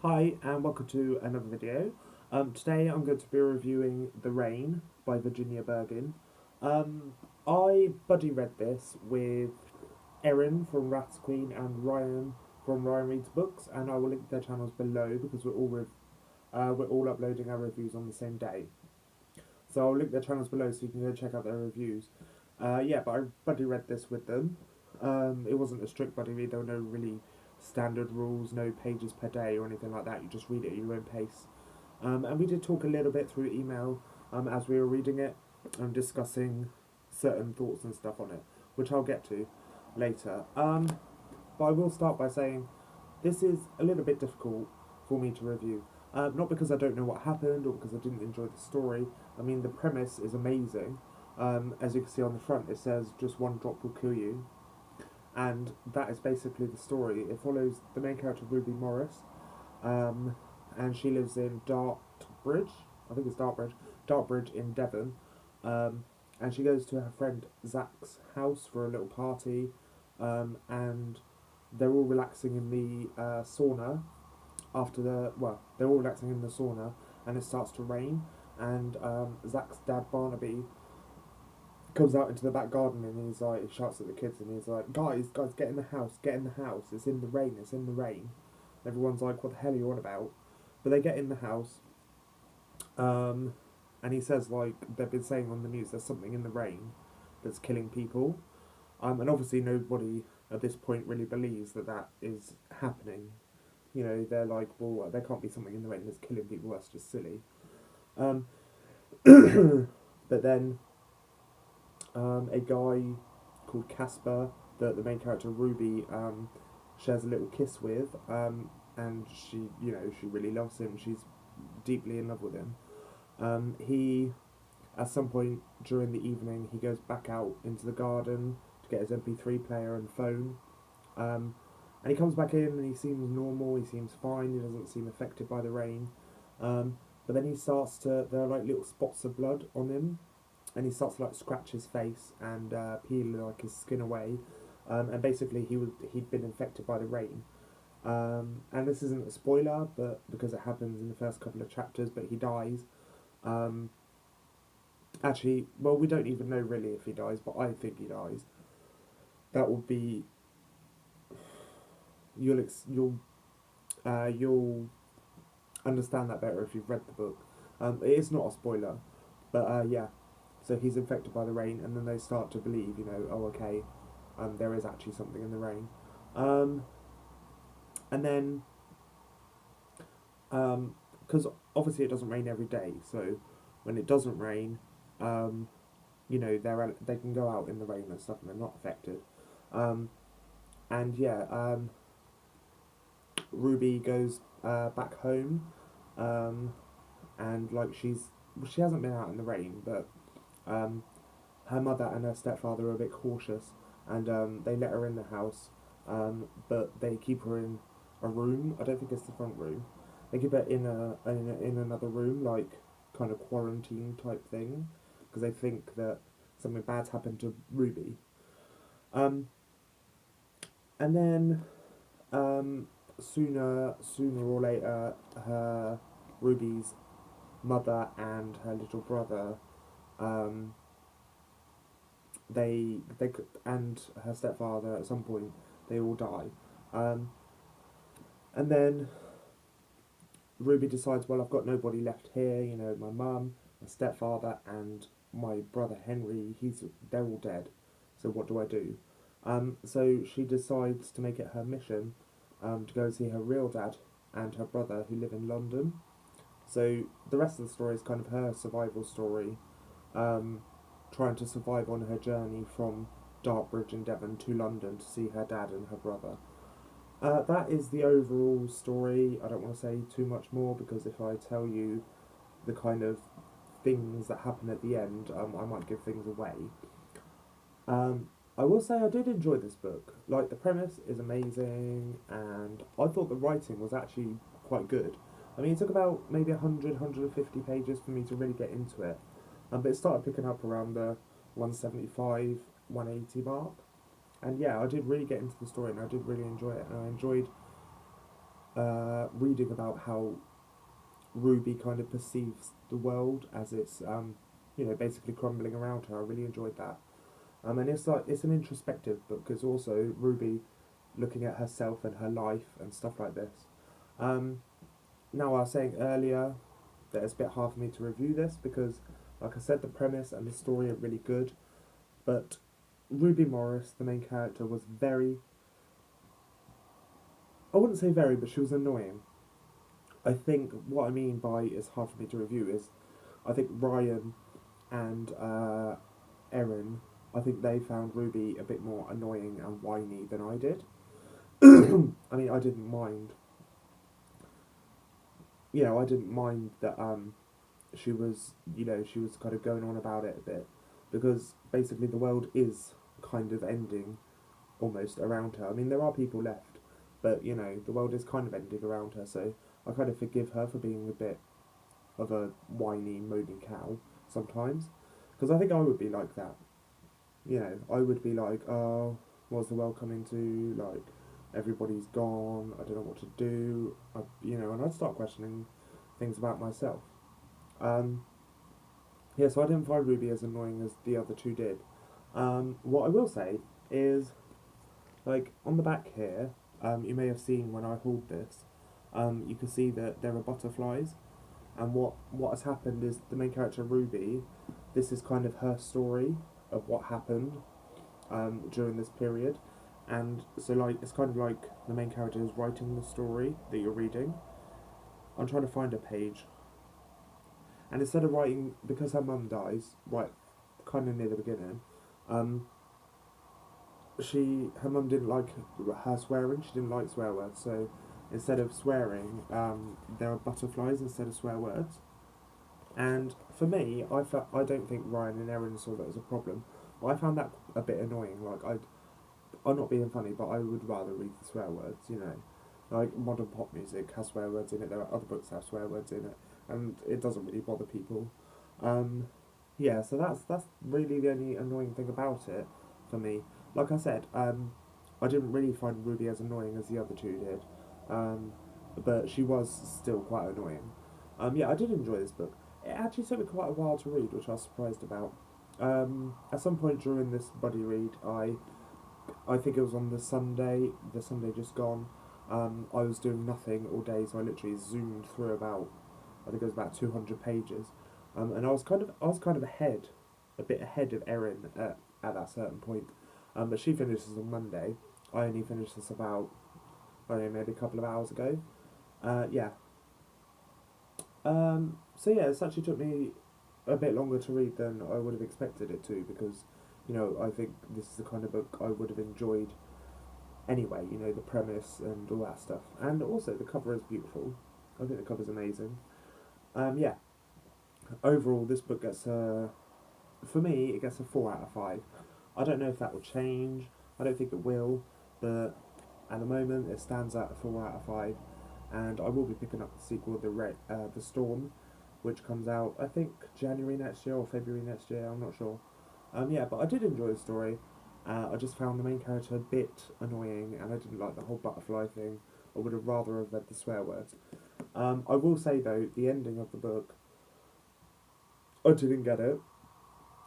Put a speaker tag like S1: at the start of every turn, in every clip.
S1: Hi and welcome to another video. Today I'm going to be reviewing The Rain by Virginia Bergin. Um, I buddy read this with Erin from Rats Queen and Ryan from Ryan Reads Books, and I will link their channels below because we're all uploading our reviews on the same day. So I'll link their channels below so you can go check out their reviews. But I buddy read this with them. It wasn't a strict buddy read. There were no really standard rules, no pages per day or anything like that. You just read it at your own pace. And we did talk a little bit through email as we were reading it and discussing certain thoughts and stuff on it, which I'll get to later. But I will start by saying this is a little bit difficult for me to review. Not because I don't know what happened or because I didn't enjoy the story. I mean, the premise is amazing. As you can see on the front, it says just one drop will kill you, and that is basically the story. It follows the main character Ruby Morris, um, and she lives in Dartbridge. I think it's Dartbridge in Devon, and she goes to her friend Zach's house for a little party, and they're all relaxing in the sauna they're all relaxing in the sauna, and it starts to rain, and Zach's dad Barnaby comes out into the back garden and he shouts at the kids and he's like, guys, get in the house, it's in the rain. And everyone's like, what the hell are you on about? But they get in the house, um, and he says, like, they've been saying on the news, there's something in the rain that's killing people. And obviously nobody at this point really believes that that is happening. You know, they're like, well, there can't be something in the rain that's killing people, that's just silly. Um, but then a guy called Casper, that the main character Ruby shares a little kiss with, and she really loves him. She's deeply in love with him. He, at some point during the evening, he goes back out into the garden to get his MP3 player and phone. And he comes back in and he seems normal. He seems fine. He doesn't seem affected by the rain. But then there are like little spots of blood on him, and he starts to like scratch his face and peel like his skin away. And basically he'd been infected by the rain. And this isn't a spoiler, but because it happens in the first couple of chapters, but he dies. Um, Actually, well, we don't even know really if he dies, but I think he dies. That will be you'll understand that better if you've read the book. It is not a spoiler, but yeah. So he's infected by the rain, and then they start to believe, oh okay, there is actually something in the rain. Um, and then, because obviously it doesn't rain every day, so when it doesn't rain, um, they can go out in the rain and stuff, and they're not affected. Um, and yeah, Ruby goes back home, um, and like she hasn't been out in the rain, but um, her mother and her stepfather are a bit cautious, and they let her in the house, but they keep her in a room. I don't think it's the front room. They keep her in another room, like kind of quarantine type thing, because they think that something bad's happened to Ruby. Um, and then sooner or later, her Ruby's mother and her little brother, um, they and her stepfather at some point they all die, um, and then Ruby decides, well, I've got nobody left here. You know, my mum, my stepfather, and my brother Henry. They're all dead. So what do I do? So she decides to make it her mission to go and see her real dad and her brother who live in London. So the rest of the story is kind of her survival story, um, trying to survive on her journey from Dartbridge in Devon to London to see her dad and her brother. That is the overall story. I don't want to say too much more because if I tell you the kind of things that happen at the end, I might give things away. I will say I did enjoy this book. Like, the premise is amazing, and I thought the writing was actually quite good. I mean, it took about maybe 150 pages for me to really get into it, but it started picking up around the 175, 180 mark. And yeah, I did really get into the story, and I did really enjoy it. And I enjoyed reading about how Ruby kind of perceives the world as it's basically crumbling around her. I really enjoyed that. And it's an introspective book because also Ruby looking at herself and her life and stuff like this. Now I was saying earlier that it's a bit hard for me to review this because, like I said, the premise and the story are really good, but Ruby Morris, the main character, was very, I wouldn't say very, but she was annoying. I think what I mean by it's hard for me to review is I think Ryan and Erin, I think they found Ruby a bit more annoying and whiny than I did. I mean, I didn't mind. I didn't mind that she was, she was kind of going on about it a bit because basically the world is kind of ending almost around her. I mean, there are people left, but the world is kind of ending around her, so I kind of forgive her for being a bit of a whiny, moaning cow sometimes, because I think I would be like that. I would be like, oh, what's the world coming to? Like, everybody's gone. I don't know what to do. And I'd start questioning things about myself. So I didn't find Ruby as annoying as the other two did. What I will say is, like, on the back here, you may have seen when I hauled this, you can see that there are butterflies, and what has happened is the main character Ruby, this is kind of her story of what happened during this period, and so like it's kind of like the main character is writing the story that you're reading. I'm trying to find a page, and instead of writing, because her mum dies right kind of near the beginning, her mum didn't like her swearing. She didn't like swear words, so instead of swearing, there are butterflies instead of swear words. And for me, I don't think Ryan and Erin saw that as a problem. But I found that a bit annoying. Like I'm not being funny, but I would rather read the swear words. Like modern pop music has swear words in it. There are other books that have swear words in it, and it doesn't really bother people. So that's really the only annoying thing about it for me. Like I said, I didn't really find Ruby as annoying as the other two did, but she was still quite annoying. I did enjoy this book. It actually took me quite a while to read, which I was surprised about. At some point during this buddy read, I think it was on the Sunday just gone. I was doing nothing all day, so I literally zoomed through I think it was about 200 pages, and I was kind of a bit ahead of Erin at that certain point. But she finishes on Monday. I only finished this about, I don't know, maybe a couple of hours ago. It's actually took me a bit longer to read than I would have expected it to because, I think this is the kind of book I would have enjoyed anyway, the premise and all that stuff. And also the cover is beautiful. I think the cover's amazing. Overall this book gets for me, it gets a 4 out of 5. I don't know if that will change. I don't think it will, but at the moment it stands at a 4 out of 5. And I will be picking up the sequel, The Storm, which comes out, I think, January next year or February next year, I'm not sure. But I did enjoy the story. I just found the main character a bit annoying, and I didn't like the whole butterfly thing. I would have rather have read the swear words. I will say, though, the ending of the book, I didn't get it.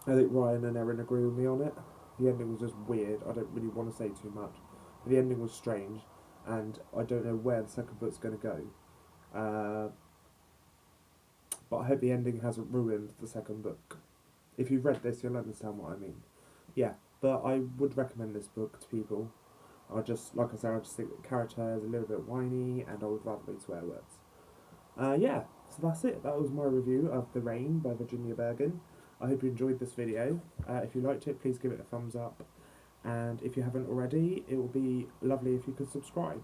S1: I think Ryan and Erin agree with me on it. The ending was just weird. I don't really want to say too much. But the ending was strange, and I don't know where the second book's going to go. But I hope the ending hasn't ruined the second book. If you've read this, you'll understand what I mean. But I would recommend this book to people. Like I said, I just think the character is a little bit whiny, and I would rather read swear words. So that's it. That was my review of The Rain by Virginia Bergin. I hope you enjoyed this video. If you liked it, please give it a thumbs up. And if you haven't already, it will be lovely if you could subscribe.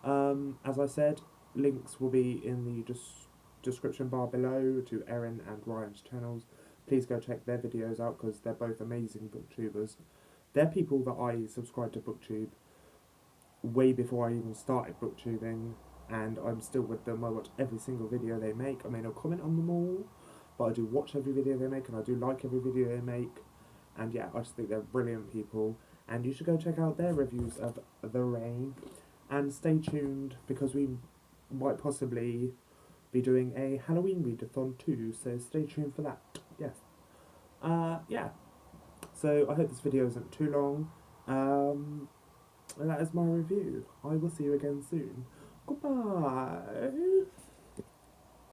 S1: As I said, links will be in the description bar below to Erin and Ryan's channels. Please go check their videos out because they're both amazing booktubers. They're people that I subscribed to BookTube way before I even started booktubing, and I'm still with them. I watch every single video they make. I may not comment on them all, but I do watch every video they make, and I do like every video they make. And I just think they're brilliant people, and you should go check out their reviews of The Rain. And stay tuned because we might possibly be doing a Halloween readathon too, so stay tuned for that. Yes. Yeah. So I hope this video isn't too long. And that is my review. I will see you again soon. Goodbye.